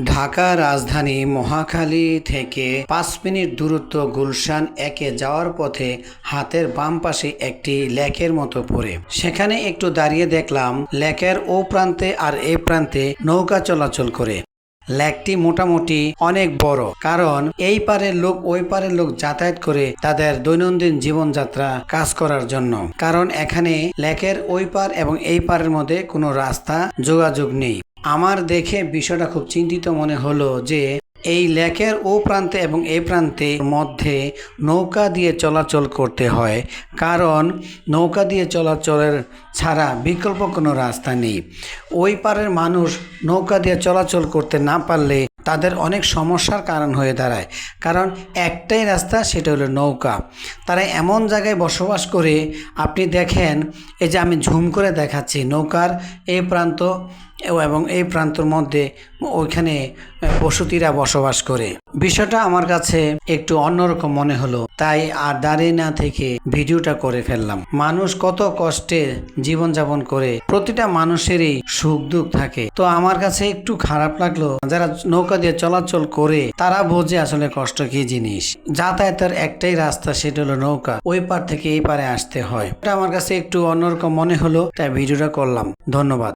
ঢাকা রাজধানী মহাখালী থেকে ৫ মিনিট দূরত্ব গুলশান একে যাওয়ার পথে হাতের বাম পাশে একটি লেকের মতো পড়ে। সেখানে একটু দাঁড়িয়ে দেখলাম লেকের ও প্রান্তে আর এ প্রান্তে নৌকা চলাচল করে। লেকটি মোটামুটি অনেক বড়, কারণ এই পারের লোক ওই পারের লোক যাতায়াত করে তাদের দৈনন্দিন জীবনযাত্রা কাজ করার জন্য। কারণ এখানে লেকের ওই পার এবং এই পারের মধ্যে কোনো রাস্তা যোগাযোগ নেই। আমার দেখে বিষয়টা খুব চিন্তিত মনে হলো যে এই লেকের ও প্রান্তে এবং এই প্রান্তে মধ্যে নৌকা দিয়ে চলাচল করতে হয়, কারণ নৌকা দিয়ে চলাচলের ছাড়া বিকল্প কোনো রাস্তা নেই। ওই পারের মানুষ নৌকা দিয়ে চলাচল করতে না পারলে তাদের অনেক সমস্যার কারণ হয়ে দাঁড়ায়, কারণ একটাই রাস্তা, সেটা হলো নৌকা। তারা এমন জায়গায় বসবাস করে, আপনি দেখেন, এই যে আমি ঝুম করে দেখাচ্ছি, নৌকার এই প্রান্ত এবং এই প্রান্তর মধ্যে ওইখানে বসতিরা বসবাস করে। বিষয়টা আমার কাছে একটু অন্যরকম মনে হলো, তাই আর দাঁড়িয়ে না থেকে ভিডিওটা করে ফেললাম। মানুষ কত কষ্টে জীবনযাপন করে, প্রতিটা মানুষেরই সুখ দুঃখ থাকে। তো আমার কাছে একটু খারাপ লাগলো, যারা নৌকা দিয়ে চলাচল করে তারা বোঝে আসলে কষ্ট কি জিনিস। যাতায়াতের একটাই রাস্তা, সেটা হলো নৌকা, ওই পার থেকে এই পারে আসতে হয়। এটা আমার কাছে একটু অন্যরকম মনে হলো, তাই ভিডিওটা করলাম। ধন্যবাদ।